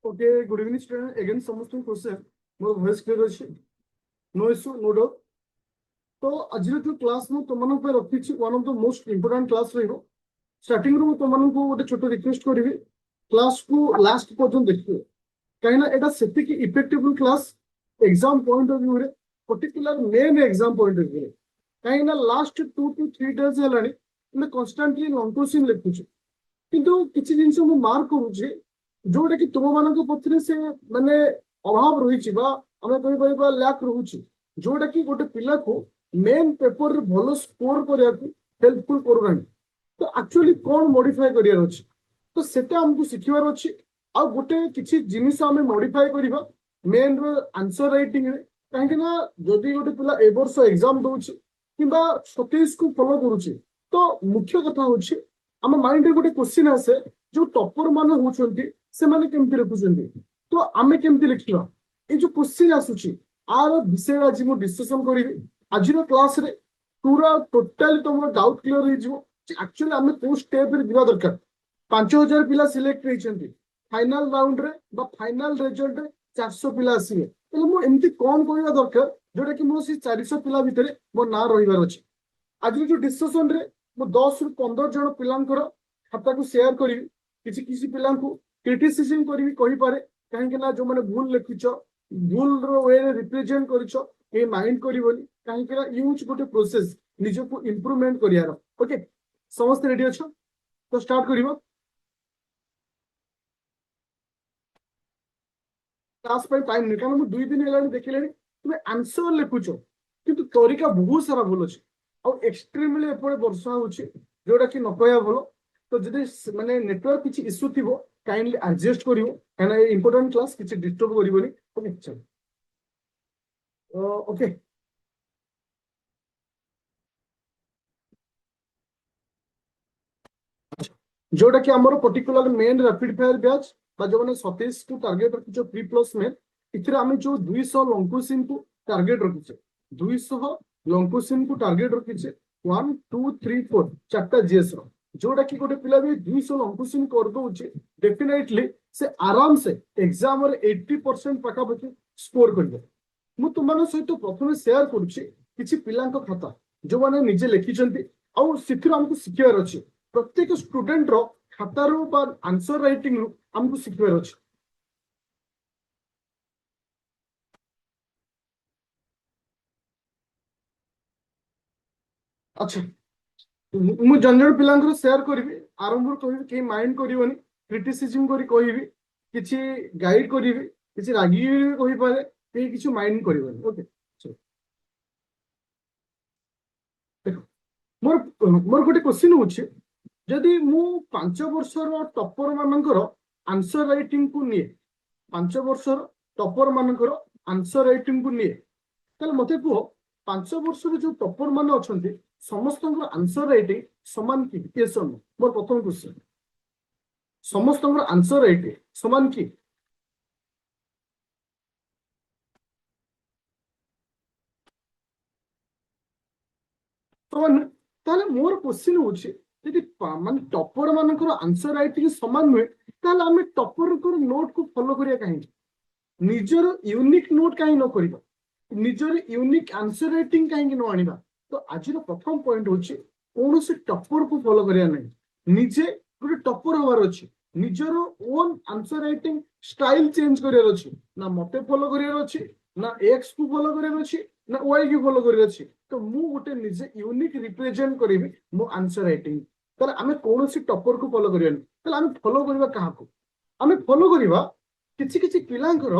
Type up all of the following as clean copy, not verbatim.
Okay, good evening, student. Again, समस्त question. मोर voice clear अछि. No issue, no doubt. तो आज जो क्लास में तुमन पे रखी one of the most important class रहिबो. स्टार्टिंग रू तुमन को गोटे छोट रिक्वेस्ट करिवि क्लास को लास्ट पर्यंत देखिए. कहीं एटा सेति की effective class exam point of view रे particular main exam point of view रे कहीं लास्ट 2 to 3 days हेलानी मैं कांस्टेंटली लॉन्ग क्वेश्चन लिखुची किंतु किछि जिंस मु मार्क करूची जोटा कि तुम मान पक्षे से माने अभाव रही आम कह लैक रोचे जोटा कि गोटे पिला को मेन पेपर भल स्कोर करने हेल्पफुल करूना तो एक्चुअली कौन मॉडिफाई करार अच्छे तो सेटा हमको शिखबार अच्छे आ गोटे किसी जिनिस आम मॉडिफाई करवा मेन आंसर राइटिंग रे कहीं जदि गोटे पिला ए वर्ष एग्जाम दौर कि 27 को फॉलो करुचे तो मुख्य कथा हूँ आम माइंड रे गोटे क्वेश्चन आसे जो टॉपर मान होती से माने केमती लिखुचंती तो आमे केमती लिखिबा ए जो क्वेश्चन आसुची आर विषय आज मु डिस्कशन करिवि आज रो क्लास रे पूरा टोटल तमरो डाउट क्लियर हो जिवो एक्चुअली आमे को स्टेप रे दिबा दरकार 5000 पिला सिलेक्ट होइचंती फाइनल राउंड रे बा फाइनल रिजल्ट रे 400 पिला आसीबे तो मु एमती कोन करिबा दरकार जोटा कि मो सी 400 पिला भितरे मो ना रहिबार अछि आज जो डिस्कशन रे मु 10 रु 15 जण पिलांकर खाता को शेयर करिवि किसी किसी पिला को क्रिटिसिजम करी कही पारे कहीं ना जो मैंने भूल लिखिच भूल वे रिप्रेजेंट कर माइंड करनी कहीं यूज गोटे प्रोसेस निजको इम्प्रूवमेंट करियार ओके समस्त रेडी अच्छा तो स्टार्ट करिवो क्लास पे टाइम नहीं कारण 2 दिन हेलानी देखिले तुम आंसर लिखुच किंतु तरीका बहुत सारा भूल अच्छे आ एक्सट्रीमली एपटे वर्षा होची जोटा कि न कहया भलो तो जदि माने नेटवर्क किछि इश्यू थिबो काइंडली एडजस्ट करिवो काना इंपोर्टेंट क्लास किछि डिस्टर्ब करिवोनी ओके चल ओके जोटा कि हमर particular main rapid fire batch बा जो माने 27 को टारगेट रखिछो प्री प्लस में इथरे हम जो 200 लॉन्ग क्वेश्चन को टारगेट रखिछे 200 लॉन्ग क्वेश्चन को टारगेट रखिछे 1 2 3 4 चारटा जीएस रो जोटा कि गोटे पिला भी 200 लॉन्ग क्वेश्चन कर दोचे डेफिनेटली से आराम से एग्जाम रे 80% पाखा पाखी स्कोर करबे मु तुमन सहित प्रथमे शेयर करूची किछि पिलांक खाता जो माने निजे लिखिचंती आ सिथिर हमको सिखियार अछि प्रत्येक स्टूडेंट रो खाता रो बा आंसर राइटिंग रो हमको सिखियार अछि अच्छा मु जनरल पिलांक शेयर करबी आरंभ कहबी कि माइंड करिवनी क्रिटिसिज्म करी कहबी किछि गाइड करबी किछि रागी कहि पारे कि किछि माइंड करिवनी ओके देखो मोर मोर गोटे क्वेश्चन होछि जदि मु 5 वर्षर टॉपर मानकर आंसर राइटिंग को निये 5 वर्षर टॉपर मानकर आंसर राइटिंग को निये ताले मते को 5 वर्षर जो टॉपर मान अछंती समस्त आंसर राइटिंग समान की क्वेश्चन मोर प्रथम क्वेश्चन समस्त आंसर राइटिंग समान की समान ताले मोर क्वेश्चन होछि यदि मान टॉपर मानकर आंसर राइटिंग समान नुहे ताले आमे टॉपर को नोट को फॉलो करिया काहे निजर यूनिक नोट काहे न करिबा निजर यूनिक आंसर राइटिंग काहे न आनिबा तो आज प्रथम पॉइंट होछि कौन से टॉपर को फॉलो करिया नहीं निजे गोटे टॉपर होवार अछि निजर own answer writing style change करियार अछि ना मते फॉलो करियार अछि ना एक्स को फॉलो करियार अछि ना वाई को फॉलो करियार अछि तो मु गोटे निजे यूनिक रिप्रेजेंट करिवि मो आंसर राइटिंग ताले आमे कौन से टॉपर को फॉलो करियानी ताले आमे फॉलो करिवा काहा को आमे फॉलो करिवा किछि किछि पिलांकर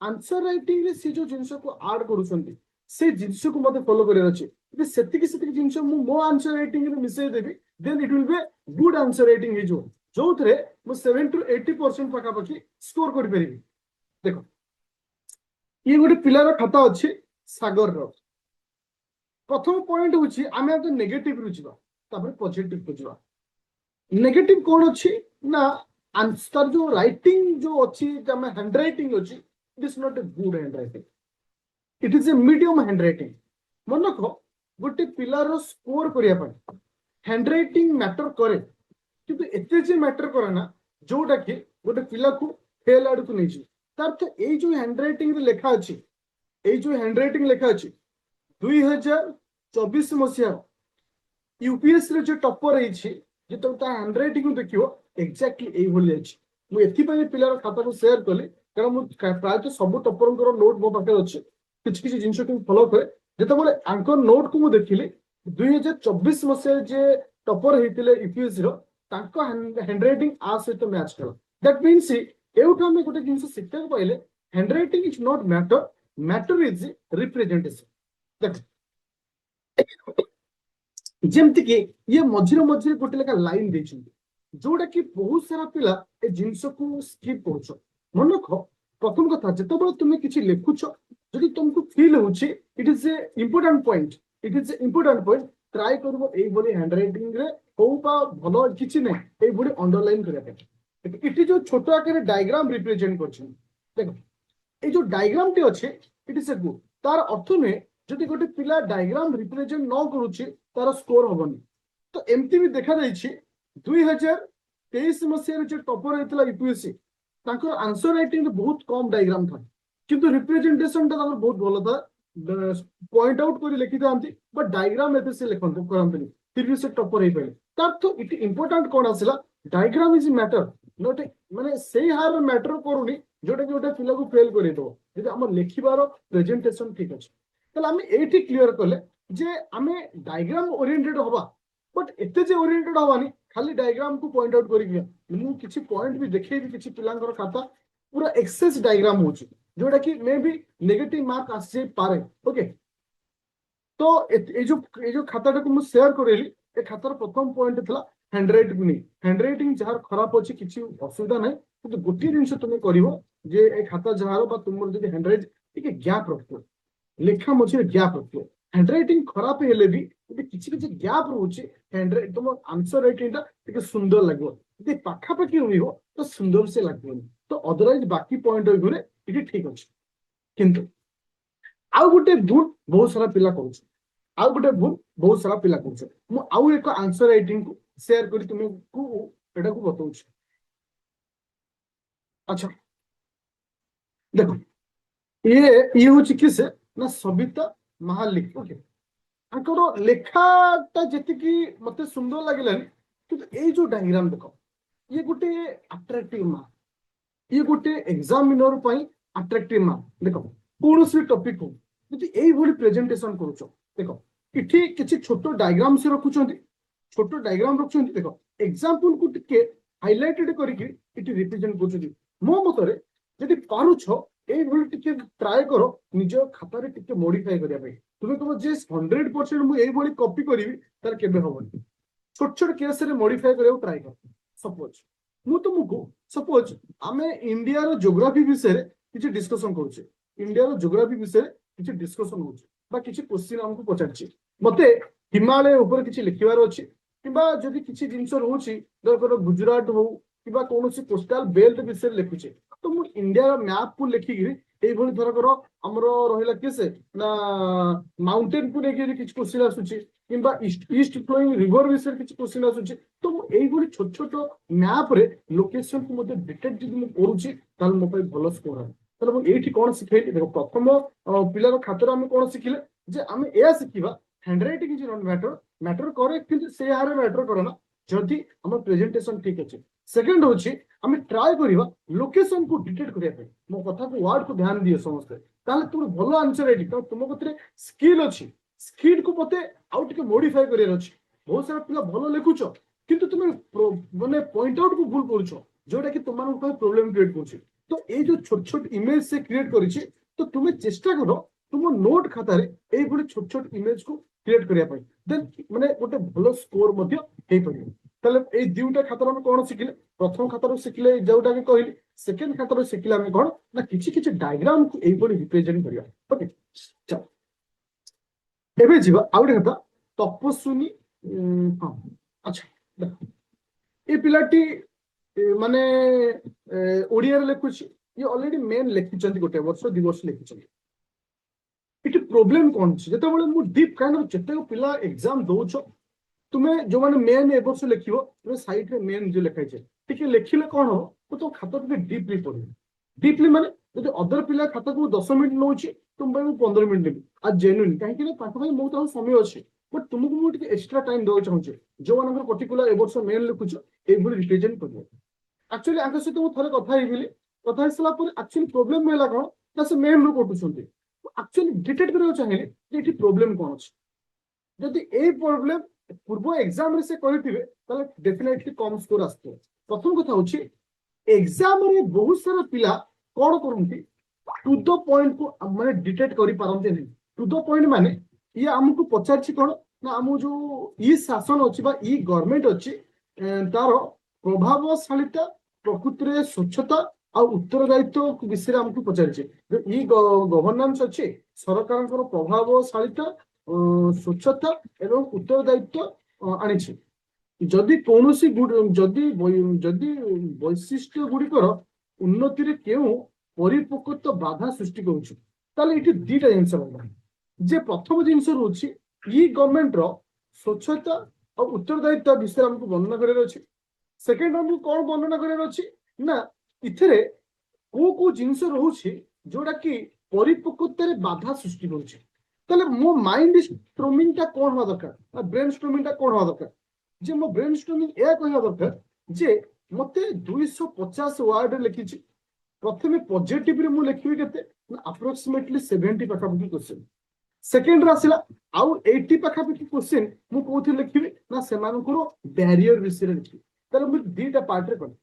आंसर राइटिंग रे से जो जिंस को ऐड करूछंती से जिंस को मते फॉलो करियार अछि सेतिकी सेतिकी जिंस मो आंसर राइटिंग रे मिसै देबी then it will be good answer writing जो जोथरे मो 7 to 80% पाखा पाखी स्कोर कर परिबी देखो ये गोटे पिलार खाता अछि सागर रो प्रथम पॉइंट होछि आमे तो नेगेटिव रु जिबा तापर पॉजिटिव को जिबा नेगेटिव कोन अछि ना आंसर जो राइटिंग जो अछि जमे हैंड राइटिंग अछि it is not a good hand writing it is a medium hand writing मन रखो गोटे पिलार स्कोर करिया पय हैंड राइटिंग मैटर करे किंतु एते जे मैटर करे ना जोटा कि गोटे पिला को ଫେଲ୍ ଆଡକୁ ନେଇଯିବ। ତାର ତ ଏଇ ଯୋଉ ହ୍ୟାଣ୍ଡରାଇଟିଂ ରେ ଲେଖା ଅଛି, ଏଇ ଯୋଉ ହ୍ୟାଣ୍ଡରାଇଟିଂ ଲେଖା ଅଛି 2024 ମସିହା यूपीएससी रे जो टॉपर ହେଇଛି ଯେତେବେଳେ ତା ହ୍ୟାଣ୍ଡରାଇଟିଂ ଦେଖିବ ଏକ୍ଜାକ୍ଟଲି ଏଇଭଳି ଅଛି। ମୁଁ ଏଥିପାଇଁ ପିଲାର ଖାତାକୁ ସେୟାର କଲି କାରଣ ମୁଁ ପ୍ରାୟତଃ ସବୁ ଟପରଙ୍କର ନୋଟ୍ ମୋ ପାଖରେ ଅଛି, କିଛି କିଛି ଜିନିଷକୁ ଫଲୋ କରେ। ଯେତେବେଳେ ଆଙ୍କର ନୋଟକୁ ମୁଁ ଦେଖିଲି 2024 ମସିହାରେ ଯେ ଟପର ହେଇଥିଲେ ୟୁପିଏସସି ର ତାଙ୍କ ହ୍ୟାଣ୍ଡରାଇଟିଂ ଆ ସହିତ ମ୍ୟାଚ୍ କଲା। ଦ୍ୟାଟ୍ ମିନ୍ସ ଏଉଠୁ ଆମେ ଗୋଟେ ଜିନିଷ ଶିଖିବାକୁ ପାଇଲେ handwriting is not matter, matter is representation. ଦେଖ ଯେମିତି କି ଇଏ ମଝିରେ ମଝିରେ ଗୋଟେ ଲେଖା ଲାଇନ ଦେଇଛନ୍ତି ଯୋଉଟା କି ବହୁତ ସାରା ପିଲା ଏ ଜିନିଷକୁ ସ୍କିପ୍ କରୁଛ। ମନେ ରଖ ପ୍ରଥମ କଥା ଯେତେବେଳେ ତୁମେ କିଛି ଲେଖୁଛ ଯଦି ତୁମକୁ ଫିଲ୍ ହଉଛି ଇଟ୍ is a important point, eat is a important point, try କରିବ ଏଇଭଳି ହ୍ୟାଣ୍ଡରାଇଟିଂ ରେ ହଉ ବା ଭଲ କିଛି ନାହିଁ ଏଇଭଳି ଅଣ୍ଡରଲାଇନ କରିବା ପାଇଁ। ଏଠି ଯୋଉ ଛୋଟ ଆକାରରେ ଡାଇଗ୍ରାମ ରିପ୍ରେଜେଣ୍ଟ କରିଛନ୍ତି ଦେଖ এই ଯୋଉ ଡାଇଗ୍ରାମ ଟି ଅଛି ଇଟ୍ ଇଜ ଏ ଗୁଡ୍, ତାର ଅର୍ଥ ନୁହେଁ ଯଦି ଗୋଟେ ପିଲା ଡାଇଗ୍ରାମ ରିପ୍ରେଜେଣ୍ଟ ନ କରୁଛି ତାର ସ୍କୋର ହବନି। ତ ଏମିତି ବି ଦେଖାଯାଇଛି 2023 ମସିହାରେ ଯୋଉ ଟପର ହେଇଥିଲା ୟୁପିଏସସି ତାଙ୍କର ଆନ୍ସର ରାଇଟିଂ ରେ ବହୁତ କମ ଡାଇଗ୍ରାମ ଥାଏ କିନ୍ତୁ ରିପ୍ରେଜେଣ୍ଟେସନ ଟା ତାଙ୍କର ବହୁତ ଭଲ ଥାଏ। ପଏଣ୍ଟ ଆଉଟ୍ କରି ଲେଖିଥାନ୍ତି ବଟ୍ ଡାଇଗ୍ରାମ ଏତେ ସେ ଲେଖନ୍ତି କରନ୍ତିନି, ଫିର୍ ବି ସେ ଟପର ହେଇପାରିଲେ। ତାର ତ ଏଠି ଇମ୍ପୋର୍ଟାଣ୍ଟ କଣ ଆସିଲା ଡାଇଗ୍ରାମ ଇଜ ମ୍ୟାଟର, ନଟ୍ ମାନେ ସେଇ ହାରରେ ମ୍ୟାଟର କରୁନି ଯୋଉଟା କି ଗୋଟେ ପିଲାକୁ ଫେଲ୍ କରିଦବ ଯଦି ଆମ ଲେଖିବାର ପ୍ରେଜେଣ୍ଟେସନ ଠିକ ଅଛି। ତାହେଲେ ଆମେ ଏଇଠି କ୍ଲିୟର କଲେ ଯେ ଆମେ ଡାଇଗ୍ରାମ ଓରିଏଣ୍ଟେଡ ହବା ବଟ୍ ଏତେ ଯେ ଓରିଏଣ୍ଟେଡ ହବାନି ଖାଲି ଡାଇଗ୍ରାମ କୁ ପଏଣ୍ଟ ଆଉଟ୍ କରିକି। ମୁଁ କିଛି ପଏଣ୍ଟ ବି ଦେଖେଇବି କିଛି ପିଲାଙ୍କର ଖାତା ପୁରା ଏକ୍ସେସ ଡାଇଗ୍ରାମ ହଉଛି ଯୋଉଟା କି ମେ ବି ନେଗେଟିଭ ମାର୍କ ଆସିଯାଇପାରେ। ଓକେ ତ ଏଇ ଯୋଉ ଖାତାଟାକୁ ମୁଁ ସେୟାର କରେଇଲି ଏ ଖାତାର ପ୍ରଥମ ପଏଣ୍ଟ ଥିଲା ହ୍ୟାଣ୍ଡରାଇଟିଂ ନେଇ। ହ୍ୟାଣ୍ଡରାଇଟିଂ ଯାହାର ଖରାପ ଅଛି କିଛି ଅସୁବିଧା ନାହିଁ କିନ୍ତୁ ଗୋଟିଏ ଜିନିଷ ତୁମେ କରିବ ଯେ ଏ ଖାତା ଯାହାର ବା ତୁମର ଯଦି ହ୍ୟାଣ୍ଡରାଇଟିଂ ଟିକେ ଗ୍ୟାପ୍ ରଖିବ, ଲେଖା ମଝିରେ ଗ୍ୟାପ୍ ରଖିବ। ହ୍ୟାଣ୍ଡରାଇଟିଂ ଖରାପ ହେଲେ ବି ଯଦି କିଛି କିଛି ଗ୍ୟାପ୍ ରହୁଛି ହ୍ୟାଣ୍ଡରାଇଟିଂ ତମ ଆନ୍ସର ରାଇଟିଂ ଟା ଟିକେ ସୁନ୍ଦର ଲାଗିବ। ଯଦି ପାଖାପାଖି ରହିବ ତ ସୁନ୍ଦର ସେ ଲାଗିବନି। ତ ଅଦରୱାଇଜ ବାକି ପଏଣ୍ଟ ଉପରେ ଏଠି ଠିକ ଅଛି। କିନ୍ତୁ ଆଉ ଗୋଟେ ଭୁଲ ବହୁତ ସାରା ପିଲା କରୁଛି, ଆଉ ଗୋଟେ ଭୁଲ ବହୁତ ସାରା ପିଲା କରୁଛ। ମୁଁ ଆଉ ଏକ ଆନ୍ସର ରାଇଟିଂ କୁ ସେୟାର କରି ତୁମକୁ ଏଟାକୁ ବତଉଛି। ଆଚ୍ଛା ଦେଖ ଇଏ ହଉଛି କି ସେ ନା ସବିତା ମହାଲିକ। ଓକେ ତାଙ୍କର ଲେଖାଟା ଯେତିକି ମତେ ସୁନ୍ଦର ଲାଗିଲାନି କିନ୍ତୁ ଏଇ ଯୋଉ ଡାଇଗ୍ରାମ ଦେଖ ଇଏ ଗୋଟେ ଆଟ୍ରାକ୍ଟିଭ ମାର୍କ, ଇଏ ଗୋଟେ ଏକ୍ସାମିନର ପାଇଁ ଆଟ୍ରାକ୍ଟିଭ ମାର୍କ। ଦେଖ କୌଣସି ଟପିକ ହଉ ଯଦି ଏଇଭଳି ପ୍ରେଜେଣ୍ଟେସନ କରୁଛ ଦେଖ ଏଠି କିଛି ଛୋଟ ଡାଇଗ୍ରାମ ସେ ରଖୁଛନ୍ତି, ଛୋଟ ଡାଇଗ୍ରାମ ରଖୁଛନ୍ତି। ଦେଖ ଏକ୍ସାମ୍ପଲ କୁ ଟିକେ ହାଇଲାଇଟେଡ କରିକି ଏଠି ରିପ୍ରେଜେଣ୍ଟ କରୁଛନ୍ତି। ମୋ ମତରେ ଯଦି ପାରୁଛ এইଭଳି ଟିକେ ଟ୍ରାଏ କର ନିଜ ଖାତାରେ ଟିକେ ମଡିଫାଏ କରିବା ପାଇଁ। ତୁମେ କହିବ ଯେ 100% ମୁଁ ଏଇଭଳି କପି କରିବି ତାହେଲେ କେବେ ହବନି। ଛୋଟ ଛୋଟ କେସରେ ମଡିଫାଏ କରିବାକୁ ଟ୍ରାଏ କର। ସପୋଜ ମୁଁ ତୁମକୁ ସପୋଜ ଆମେ ଇଣ୍ଡିଆର ଜିଓଗ୍ରାଫି ବିଷୟରେ କିଛି ଡିସ୍କସନ କରୁଛେ, ଇଣ୍ଡିଆର ଜିଓଗ୍ରାଫି ବିଷୟରେ କିଛି ଡିସ୍କସନ ହଉଛି ବା କିଛି କ୍ୱେଶ୍ଚିନ୍ ଆମକୁ ପଚାରିଛି, ମତେ ହିମାଳୟ ଉପରେ କିଛି ଲେଖିବାର ଅଛି କିମ୍ବା ଯଦି କିଛି ଜିନିଷ ରହୁଛି ଧର ଗୁଜୁରାଟ ହଉ କିମ୍ବା କୌଣସି କୋଷ୍ଟାଲ ବେଲ୍ଟ ବିଷୟରେ ଲେଖୁଛେ ତ ମୁଁ ଇଣ୍ଡିଆର ମ୍ୟାପକୁ ଲେଖିକିରି এইଭଳି ଧରକର ଆମର ରହିଲା କିଏ ସେ ନା ମାଉଣ୍ଟେନକୁ ନେଇକି କିଛି କ୍ୱେଶ୍ଚିନ୍ ଆସୁଛି କିମ୍ବା ଇଷ୍ଟ ଫ୍ଲୋଇଂ ରିଭର ବିଷୟରେ କିଛି କ୍ୱେଶ୍ଚିନ୍ ଆସୁଛି ତ ମୁଁ ଏଇଭଳି ଛୋଟ ଛୋଟ ମ୍ୟାପରେ ଲୋକେସନକୁ ମଧ୍ୟ ଡିଟେକ୍ଟ ଯଦି ମୁଁ କରୁଛି ତାହେଲେ ମୋ ପାଇଁ ଭଲ ସ୍କୋର ହେବ। ତାହେଲେ ମୁଁ ଏଇଠି କଣ ଶିଖେଇଲି ଦେଖ ପ୍ରଥମ ପିଲାର ଖାତାରେ ଆମେ କଣ ଶିଖିଲେ ଯେ ଆମେ ଏଇଆ ଶିଖିବା handwriting is not matter, matter କରେ କିନ୍ତୁ ସେ ହାରେ ମ୍ୟାଟର କରେ ନା ଯଦି ଆମ ପ୍ରେଜେଣ୍ଟେସନ ଠିକ ଅଛି। ସେକେଣ୍ଡ ହଉଛି ଆମେ ଟ୍ରାଏ କରିବା ଲୋକେସନକୁ ଡିଟେକ୍ଟ କରିବା ପାଇଁ। ମୋ କଥାକୁ ୱାର୍ଡକୁ ଧ୍ୟାନ ଦିଅ ସମସ୍ତେ, ତାହେଲେ ତୁମର ଭଲ ଆନ୍ସର ରାଇଟିଂ କାରଣ ତୁମ କତିରେ ସ୍କିଲ୍ ଅଛି, ସ୍କିଲ୍କୁ ମତେ ଆଉ ଟିକେ ମୋଡିଫାଏ କରିବାର ଅଛି। ବହୁତ ସାରା ପିଲା ଭଲ ଲେଖୁଛ କିନ୍ତୁ ତୁମେ ମାନେ ପଏଣ୍ଟ ଆଉଟ୍ କୁ ଭୁଲ କରୁଛ ଯୋଉଟା କି ତୁମମାନଙ୍କ ପାଇଁ ପ୍ରୋବ୍ଲେମ କ୍ରିଏଟ କରୁଛି। ତ ଏଇ ଯୋଉ ଛୋଟ ଛୋଟ ଇମେଜ ସେ କ୍ରିଏଟ କରିଛି ତ ତୁମେ ଚେଷ୍ଟା କର ତୁମ ନୋଟ ଖାତାରେ এইଭଳି ଛୋଟ ଛୋଟ ଇମେଜକୁ କ୍ରିଏଟ କରିବା ପାଇଁ, ଦେନ୍ ମାନେ ଗୋଟେ ଭଲ ସ୍କୋର ମଧ୍ୟ ହେଇପାରିବ। ତାହେଲେ ଏଇ ଦୁଇଟା ଖାତାରେ ଆମେ କଣ ଶିଖିଲେ, ପ୍ରଥମ ଖାତାରୁ ଶିଖିଲେ ଯୋଉଟା ଆମେ କହିଲି, ସେକେଣ୍ଡ ଖାତାରୁ ଶିଖିଲେ ଆମେ କଣ ନା କିଛି କିଛି ଡାଇଗ୍ରାମକୁ ଏଇଭଳି ରିପ୍ରେଜେଣ୍ଟ କରିବା। ଓକେ ଚାଲ ଏବେ ଯିବା ଆଉ ଗୋଟେ କଥା ତପସ୍ୱିନୀ। ହଁ ଆଚ୍ଛା ଦେଖ ଏ ପିଲାଟି ମାନେ ଓଡ଼ିଆରେ ଲେଖୁଛି, ଇଏ ଅଲରେଡି ମେନ୍ ଲେଖିଛନ୍ତି ଗୋଟେ ବର୍ଷ ଦି ବର୍ଷ ଲେଖିଛନ୍ତି। ଏଠି ପ୍ରୋବ୍ଲେମ କଣ ଅଛି ଯେତେବେଳେ ମୁଁ ଡିପ୍ କାଇଣ୍ଡ ଯେତେକ ପିଲା ଏକ୍ସାମ ଦଉଛ ତୁମେ ଯୋଉମାନେ ମେନ୍ ଏ ବର୍ଷ ଲେଖିବ ତୁମେ ସାଇଡରେ ମେନ୍ ଯୋଉ ଲେଖା ହେଇଛି ଟିକେ ଲେଖିଲେ କଣ ହବ तो तुम खाता टिके डीपली पढ़ो डीपली माने जदि अदर पिला खाता को 10 मिनिट नउची तुम भाई 15 मिनिट नेबी आ जेन्युइन काहे कि ना ताको भाई बहुत ताको समय अछि बट तुमको मु टिके एक्स्ट्रा टाइम दो चाहूचे जो मानकर पर्टिकुलर एबोर्स मेल लिखुछ एबुल रिप्रेजेंट करियो एक्चुअली आंका सहित मु थरे कथा हेबिली कथा हेसला पर एक्चुअली प्रॉब्लम मेला कोन ना से मेल रो कोटुछंती एक्चुअली डिटेक्ट करियो चाहिए जे एठी प्रॉब्लम कोन अछि जदि ए प्रॉब्लम पूर्व एग्जाम रे से करिथिबे ताले डेफिनेटली कम स्कोर आस्तै प्रथम कथा होछि एग्जाम रे बहुत सारा पिला कोन करंती टू द पॉइंट को माने डिटेक्ट करि पारंते नै टू द पॉइंट माने ये हमकु पचारछि कोन ना हम जो ई शासन अछि बा ई गवर्नमेंट अछि तार प्रभावशालीता प्रकृति स्वच्छता आ उत्तरदायित्व विषय हमको पचारछि जो ई गवर्नेंस अछि सरकार प्रभावशालीता स्वच्छता एवं उत्तरदायित्व आनिछि जदि कौनसी जदि जदि वैशिष्ट्य गुड़िकर उन्नति रे केउ परिपक्वत्व बाधा सृष्टि करूछि ताले इठी दीटा जिंस रहला जे प्रथम जिंस रहउछि ई गवर्नमेंट रो स्वच्छता और उत्तरदायित्व विषय हमको वर्णना करे अछि सेकंड हमको कोन वर्णना करे अछि ना इथरे को जिंस रहउछि जोडा कि परिपक्वत्व रे बाधा सृष्टि करूछि ताले मो माइंड स्ट्रोमिंग ता कोन हो दरकार ब्रेन स्ट्रोमिंग ता कोन हो दरकार जे मो ब्रेन स्ट्रोमिंग ए कहया दरकार जे मते 250 वर्ड लिखिछि प्रथमे पॉजिटिव रे मु लिखिबि केते अप्रोक्सीमेटली 70 पाखापाखि क्वेश्चन सेकेंड रे आसिला आउ 80 पाखापाखि क्वेश्चन मु कोथि लिखिबि ना सेमानकर बैरियर विषय लिखिबि ताले मु दीटा पार्ट रे कर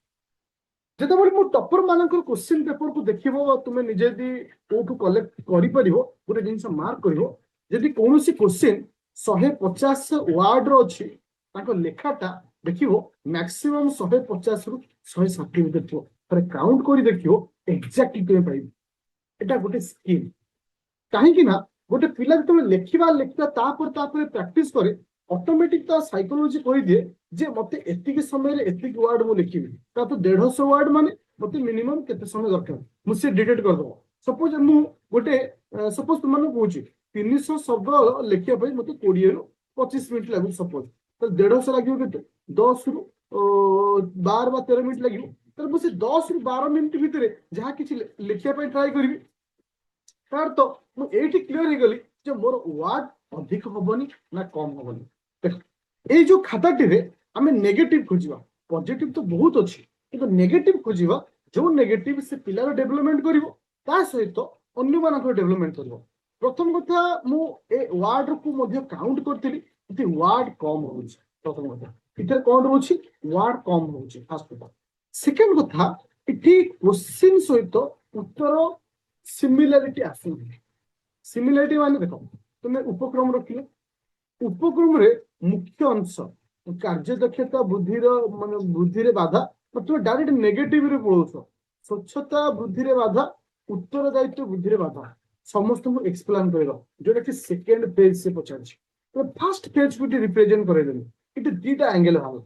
जेते बळे मु टॉपर मानकर क्वेश्चन पेपर को देखिबो तुमे निजे दी कोठु कलेक्ट करि परिबो गोटे जिंस मार्क करिवो जदि कोनोसी क्वेश्चन 150 वर्ड रो अछि ताको लेखाटा देखिबो मैक्सिमम 150 रु 160 भितर थियो पर काउंट करी देखियो एग्जैक्टली केमे पाइबो एटा गोटे स्किल काहे कि ना गोटे पिला जते लेखिबा तापर प्रैक्टिस करे ऑटोमेटिक ता साइकोलॉजी कहि दे जे मते एतिक समय रे एतिक वर्ड मु लिखिबि ता तो 150 वर्ड माने मते मिनिमम केते समय दरकार मु से डिटेक्ट कर दो सपोज मु गोटे सपोज तुम माने कहूची 300 शब्द लिखिया पई मते 20 रु 25 मिनिट लागु सपोज तो 150 लागियो केते 10 रु 12 बा 13 मिनिट लागियो तर मु से 10 रु 12 मिनिट भितरे जहा किछि लिखिया पई ट्राई करबी तार तो मु एठी क्लियर हे गली जे मोर वर्ड अधिक होबनी ना कम होबनी ए जो खाताटी रे आमे नेगेटिव खोजिबा पॉजिटिव तो बहुत अछि किंतु नेगेटिव खोजिबा जो नेगेटिव से पिलार डेवलपमेंट करिवो ता सहित अन्य मानक डेवलपमेंट करिवो प्रथम कथा मु ए वर्ड को मध्ये काउंट करथिली इति वर्ड कम होउछि प्रथम कथा इतर कोन रहउछि वर्ड कम होउछि फर्स्ट कथा सेकंड कथा इति क्वेश्चन सहित उत्तर सिमिलरिटी आसुनी सिमिलरिटी माने देखो तुमे उपक्रम रखियो उपक्रम रे मुख्य अंश कार्यदक्षता बुद्धिर माने बुद्धि रे बाधा तुम डायरेक्ट नेगेटिव रे बोलछो स्वच्छता बुद्धि रे बाधा उत्तरदायित्व बुद्धि रे बाधा समस्त को एक्सप्लेन करेलो जोटा कि सेकंड पेज से पचारछि तो फर्स्ट पेज को रिप्रेजेंट करे देनी इट दीटा एंगल हाल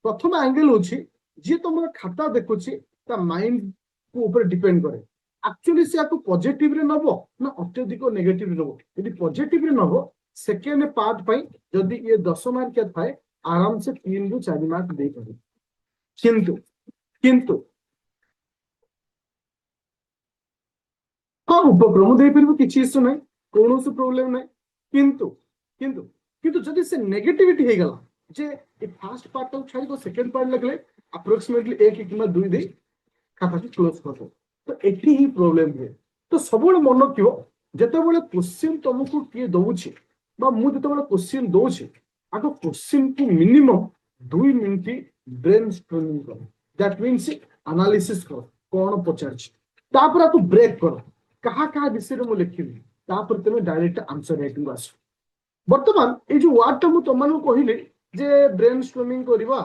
प्रथम एंगल होछि जे तुम खाता देखुछि ता माइंड को ऊपर डिपेंड करे एक्चुअली से आपको पॉजिटिव रे नबो ना अत्यधिक नेगेटिव रे नबो यदि पॉजिटिव रे नबो सेकेंड पार्ट पई जदि ये 10 मार्क के थाए आराम से 3 रु 4 मार्क दे पारे किंतु किंतु हाँ उपक्रम दे परबो किछि इशू नै कोनो से प्रॉब्लम नै किंतु किंतु किंतु जदि से नेगेटिविटी हे गला जे ए फर्स्ट पार्ट तो छाड़ी को सेकंड पार्ट लगले अप्रोक्सीमेटली 1 किंबा 2 दे खाता को क्लोज कर दो तो एठी ही प्रॉब्लम है तो सबले मन कियो जते बेले क्वेश्चन तुमको किए दउछि बा मु जते बेले क्वेश्चन दउछि आको क्वेश्चन को मिनिमम 2 मिनिट ब्रेन स्ट्रोमिंग करो दैट मींस एनालिसिस करो कोन पचारछि तापर आको ब्रेक करो कहा कहा विषय रे मु लिखिबी तापर तमे डायरेक्ट आंसर राइटिंग आस वर्तमान ए जो वर्ड मु तमन कहिले जे ब्रेन स्ट्रोमिंग करबा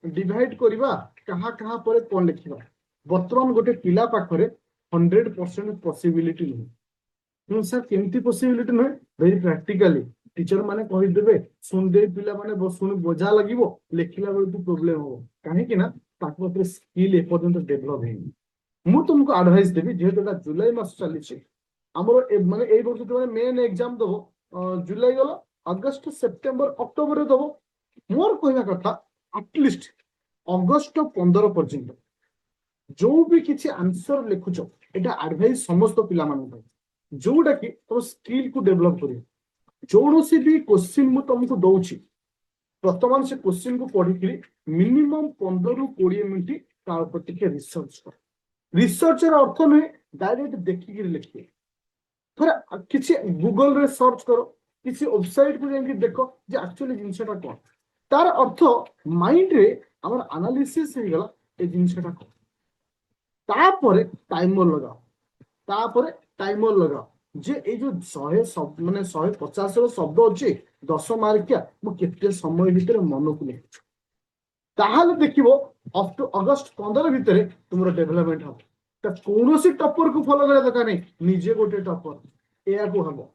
डिवाइड करबा कहा कहा पर कोन लिखिबा वर्तमान गोटे पिला पाखरे 100% पॉसिबिलिटी नहीं सर केमती पॉसिबिलिटी नहीं वेरी प्रैक्टिकली टीचर माने कहि देबे सुन दे पिला माने सुन बोझा लागिवो लेखिला बेले तो प्रॉब्लम हो काहे कि ना ताको ऊपर स्किल ए पर्यंत डेवलप हे मु तुमको एडवाइस देबी जेहेतु जुलाई मास चली छी हमरो माने ए वर्ष तो मेन एग्जाम दबो जुलाई गलो अगस्त सितंबर अक्टोबर दबो मोर कहना कथा एटलीस्ट अगस्त 15 पर्यंत जो भी किसी आंसर लिखुच एटा एडवाइस समस्त पिला मानन जोटा कि तुम स्किल को डेवलप करियो कौन भी क्वेश्चन मु तुमको दउची वर्तमान से क्वेश्चन को पढ़ी मिनिमम 15 ରୁ 20 मिनिट ता ऊपर टिके रिसर्च कर रिसर्चर अर्थ नुहे डायरेक्ट देखिक लिखिए थोड़ा किसी गूगल रे सर्च करो किसी वेबसाइट को जाके देखो जे एक्चुअली जिनसटा कोन तार अर्थ माइंड रे हमर एनालिसिस हे गला ए जिनसटा कोन तापर टाइमर लगाओ तापर टाइमर लगाओ जे ए जो 100 शब्द माने 150 रो शब्द अछि 10 मार्किया मु केते समय भीतर मन को लिखछु ताहाले देखिबो अप टू अगस्त 15 भीतर तुमरो डेवलपमेंट हो त कोनोसी टॉपर को फॉलो करे दरकार नहीं निजे गोटे टॉपर एया को हबो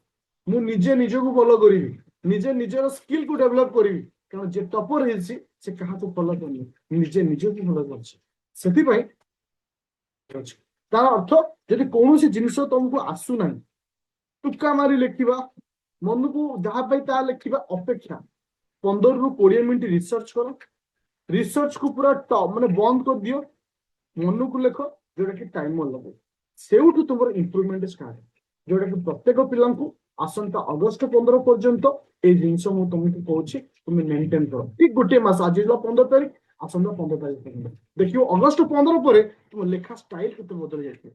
मु निजे निजे को फॉलो करिवि निजे निजेर स्किल को डेवलप करिवि कारण जे टॉपर हेछि से कहा को फॉलो करनी निजे निजे को फॉलो करछि सेति पई तार अर्थ जदि कोनोसी जिंस तुमको आसु नाही टुक्का मारी लिखिबा मन को जहा पाई ता लिखिबा अपेक्षा 15 ରୁ 20 मिनिट रिसर्च करो रिसर्च को पूरा माने बंद कर दियो मन को लिख जोटा कि टाइमर लगे सेउठु तुमर इंप्रूवमेंट स्टार्ट जोटा कि प्रत्येक पिला को आसंता अगस्त 15 पर्यंत ए जिंस मु तुमको कहूची तुम मेंटेन करो ठीक गोटे मास आज 15 तारिख आसंता 15 तारिख पर्यंत देखियो अगस्त 15 पर तुम लेखा स्टाइल केते बदल जाय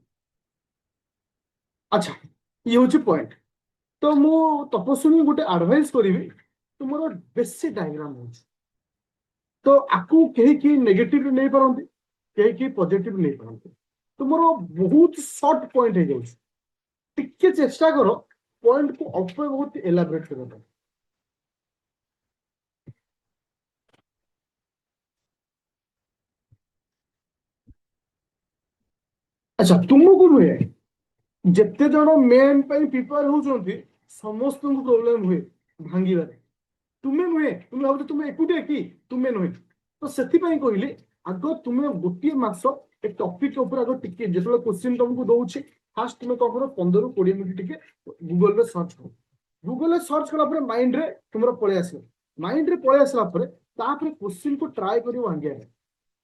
अच्छा ये होची पॉइंट तो मु तपस्वी गोटे एडवाइस करिवि तुमरो बेसिक डायग्राम होची तो आकु कहीं की नेगेटिव नहीं पारंती कहीं की पॉजिटिव नहीं पारंती तुमरो बहुत शॉर्ट पॉइंट है जाउछ टिके चेष्टा करो पॉइंट को अल्प बहुत एलाबोरेट करो अच्छा तुमको नुहे जिते जन मेन प्रिपेयर होउछंती समस्त को प्रॉब्लम हुए भांगीबारे तुम्हें नुहे तुम भाव तुम्हें एकुटिया कि तुम्हें नुहे तो सेति कहली आग तुम्हें गोटे मास एक टॉपिक ऊपर आग टिके जो क्वेश्चन तुमको दउछि फास्ट तुम कह 15 ରୁ 20 मिनिट टिके गूगल रे सर्च करो गूगल रे सर्च कला पर माइंड रे तुमरो पळे आसे माइंड रे पळे आसला पर तापर क्वेश्चन को ट्राई करियो भांगिया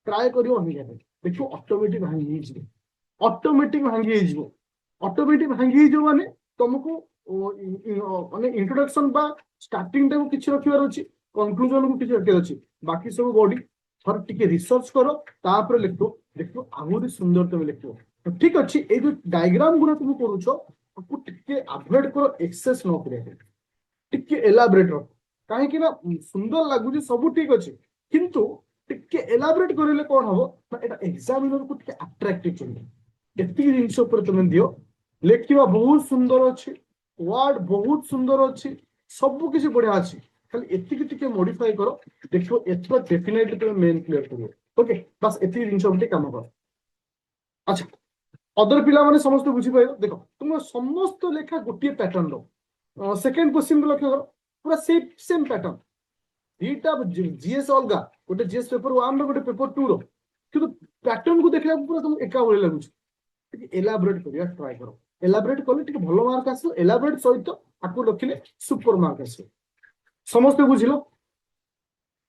ट्राई करियो भांगिया देखो ऑटोमेटिक भांगी जिवो ऑटोमेटिक भांगी जिवो ऑटोमेटिक भांगी जिवो माने तुमको माने इंट्रोडक्शन बा स्टार्टिंग टाइम किछि रखिबार अछि कंक्लूजन को किछि रखिबार अछि बाकी सब बॉडी थर टिके रिसर्च करो तापर लिखो देखो आहुरी सुंदर तुम लिखो ठीक अच्छी ये जो डायग्राम गुना तुम करूछ आपको टिके अवॉइड करो एक्सेस न करे टिके एलाबोरेट रख काहे कि ना सुंदर लागु सब ठीक अच्छे किंतु टिके एलाबोरेट करिले कोन हबो ना एटा एग्जामिनर को टिके अट्रैक्टिव चले एति जिंस ऊपर तुम दियो लेखिबा बहुत सुंदर अच्छे वर्ड बहुत सुंदर अच्छे सब किसी बढ़िया अच्छे खाली एति टिके मॉडिफाई करो देखो एतो डेफिनेटली तुम मेन क्लियर करियो ओके बस एति जिंस ऊपर काम करो अच्छा अदर पिला माने समस्त बुझी पाइलो देखो तुम समस्त लेखा गोटे पैटर्न रो सेकंड क्वेश्चन को लक्ष्य करो पूरा सेम पैटर्न दीटा जीएस अलगा गोटे जीएस पेपर 1 रो गोटे पेपर 2 रो किंतु पैटर्न को देखला पूरा तुम एका भली लागुछ टिके एलाबोरेट करिया ट्राई करो एलाबोरेट करले टिके भलो मार्क आसो एलाबोरेट सहित आकु रखिले सुपर मार्क आसो समस्त बुझिलो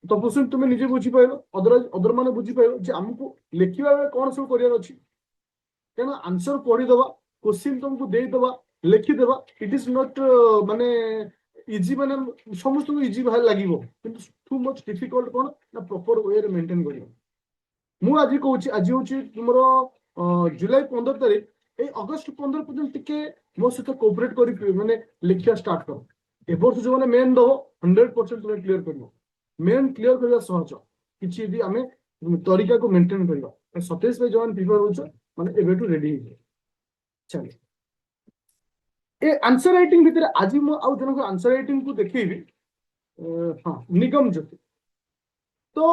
तो क्वेश्चन तुम निजे बुझी पाइलो अदर माने बुझी पाइलो जे हमको लिखिबा बेले कोन सब करियर अछि क्या आंसर पढ़ीदबा क्वेश्चन तुमको देदबा लिखिदेबा इट इज नॉट माने इजी माने समस्त को इजी भाई लागिवो किंतु टू मच डिफिकल्ट कोन ना प्रॉपर वे रे मेंटेन करियो मु आज कहूची आज होची तुमरो जुलाई 15 तारिख ए अगस्त 15 पर्यंत टिके मो सहित कोऑपरेट करी माने लिखिया स्टार्ट करो ए वर्ष जो माने मेन दबो 100% तुम क्लियर करियो मेन क्लियर करबा सहज किछि यदि हमें तरीका को मेंटेन करियो 27 पे जवान प्रिपेयर होछ माने एबेटू रेडी हे चले ए आंसर राइटिंग भीतर आज मु आउ जन आंसर राइटिंग को देखैबी हां निगम ज्योति तो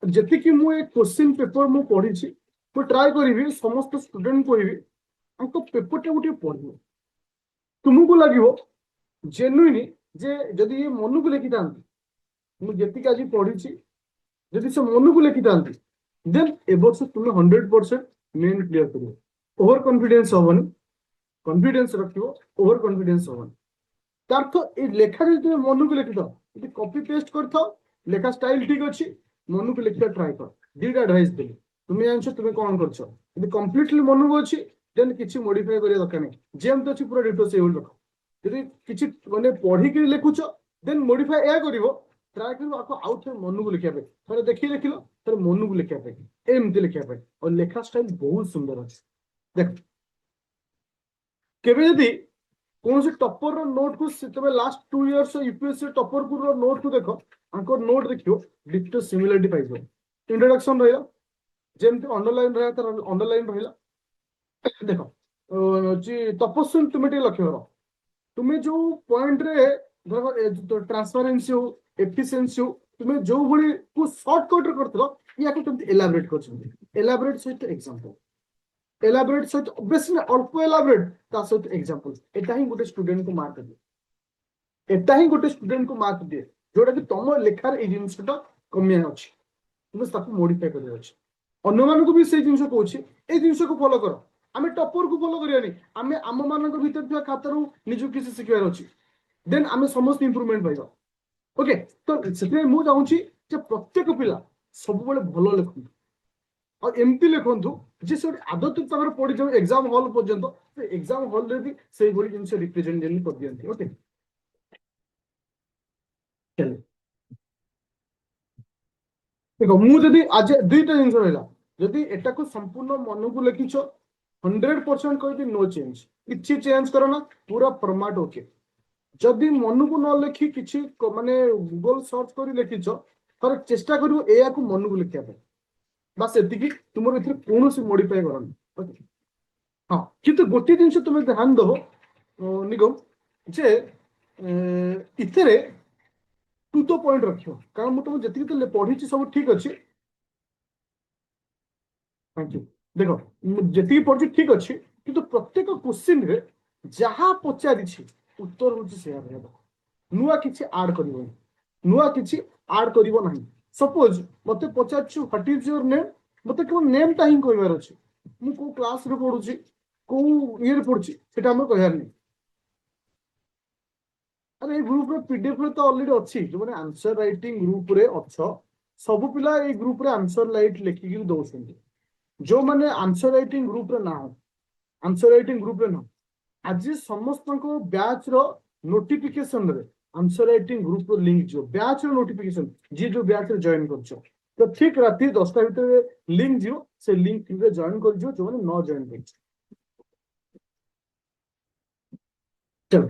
जति कि मु एक क्वेश्चन पेपर मु पढी छी मु ट्राई करिवि समस्त स्टूडेंट कहबी हमको पेपर टे गुटे पढिबो तुमको लागिवो जेन्युइनली जे जदि ये मन को लिखि तांती मु जति कि आज पढी छी जदि से मन को लिखि तांती देन ए वर्ष तुम 100% मेन क्लियर करियो ओवर कॉन्फिडेंस होबनी कॉन्फिडेंस रखियो ओवर कॉन्फिडेंस होबनी तार तो ए लेखा जे तुम मन को लिखि दो यदि कॉपी पेस्ट करथो लेखा स्टाइल ठीक अछि मन को लिखिया ट्राई कर दीटा एडवाइस देली तुम आंसर तुम कोन करछो ଯଦି କମ୍ପ୍ଲିଟଲି ମନକୁ ଅଛି ଦେନ୍ କିଛି ମଡିଫାଏ କରିବା ଦରକାର ନାହିଁ, ଯେମିତି ଅଛି ପୁରା ଡିଟୋ ସେଇଭଳି ରଖ। ଯଦି କିଛି ମାନେ ପଢିକି ଲେଖୁଛ ଦେନ୍ ମଡିଫାଏ ଏହା କରିବ, ଟ୍ରାଏ କରିବ ଆକୁ ଆଉ ଥରେ ମନକୁ ଲେଖିବା ପାଇଁ, ଥରେ ଦେଖି ଲେଖିଲ ଥରେ ମନକୁ ଲେଖିବା ପାଇଁ, ଏମିତି ଲେଖିବା ପାଇଁ। ଆଉ ଲେଖା ଷ୍ଟାଇଲ ବହୁତ ସୁନ୍ଦର ଅଛି। ଦେଖ କେବେ ଯଦି କୌଣସି ଟପର ନୋଟ କୁ ତମେ ଲାଷ୍ଟ 2 ଇୟର୍ସ ୟୁପିଏसସି ଟପର କୁ ନୋଟ କୁ ଦେଖ, ଆଙ୍କ ନୋଟ ଦେଖିବ ଡିଟୋ ସିମିଲାରିଟି ପାଇଯିବ। ଇଣ୍ଟ୍ରୋଡକ୍ସନ ରହିଲା, ଯେମିତି ଅଣ୍ଡରଲାଇନ ରହିଲା ତାର ଅଣ୍ଡରଲାଇନ ରହିଲା। ଦେଖ ହଉଛି ତପସ୍ୱିନୀ ତୁମେ ଟିକେ ଲକ୍ଷ୍ୟ କର, ତୁମେ ଯୋଉ ପଏଣ୍ଟରେ ଧର ଟ୍ରାନ୍ସପାରେନ୍ସି ହଉ ଏଫିସିଏନ୍ସି ହଉ ତୁମେ ଯୋଉ ଭଳି ସର୍ଟକଟରେ କରିଥିଲ ୟାକୁ କେମିତି ଏଲାବରେଟ କରିଛନ୍ତି, ଏଲାବରେଟ ସହିତ ଏକ୍ସାମ୍ପଲ, एलाबोरेट सहित बेसी ना अल्प एलाबोरेट ता सहित एग्जांपल, एटा ही गोटे स्टूडेंट को मार्क दिए, एटा ही गोटे स्टूडेंट को मार्क दिए जोटा कि तुम लेखार ए जिनसटा कमिया अछि, तुम ताको मॉडिफाई करबे अछि। अन्य मान को भी से जिनस कहूछि ए जिनस को फॉलो करो, आमे टॉपर को फॉलो करियानी, आमे आम मान को भीतर थिया खातारु निजु किसी सिखियार अछि, देन आमे समस्त इंप्रूवमेंट पाइबा। ओके, तो सेते मु चाहूछि जे प्रत्येक पिला सब बेले भलो लेखु और एमती लिखु जे से आदत तमर पड़ी जाऊ एग्जाम हॉल पर्यंत, एग्जाम हॉल रे भी सेही भली जिनसे रिप्रेजेंटेशन कर दियंती। ओके चल देखो मु जदी आज दुईटा जिनस रहला, जदी एटा को संपूर्ण मन को लिखिछ 100% कहती नो चेंज, किछि चेंज करो ना पूरा फॉर्मेट ओके। जदि मन को न लिखि किछि माने गूगल सर्च करी लिखिछ थरे चेष्टा करिवो एया को मन को लिखिया पे, बस एतिकी तुमर इथरे कोनोसी मॉडिफाई करन। ओके हाँ, किंतु गोटे जिनस तुम ध्यान दो निगम जे इथरे टू द पॉइंट रखियो, कारण मु तुम जति तो पढ़ी सब ठीक अच्छे। Thank you. देखो जी पढ़ी ठीक अच्छे किंतु प्रत्येक क्वेश्चन रे जहाँ पचारि उत्तर हूँ से नुआ किसी आड कर नुआ किसी आड कर सपोज मत पचार व्हाट इज योर नेम, मत केवल नेम टा ही कहबार अच्छे, मु को क्लास रे पढ़ुची को ये पढ़ुची सेटा हम कहबार नहीं। अरे ग्रुप रे पीडीएफ रे तो ऑलरेडी अच्छी, जो मैंने आंसर राइटिंग ग्रुप रे अच्छ सब पिला ए ग्रुप रे आंसर लाइट लिखिक दौरान, जो मैंने आंसर राइटिंग ग्रुप रे ना आंसर राइटिंग ग्रुप रे ना आज समस्त बैच रो नोटिफिकेशन रे आंसर राइटिंग ग्रुप रो लिंक जो बैच रो नोटिफिकेशन जी जो बैच रे जॉइन करछो तो ठीक राति 10टा भीतर लिंक जियो से लिंक रे जॉइन कर जो जो मैंने न जॉइन कर। चलो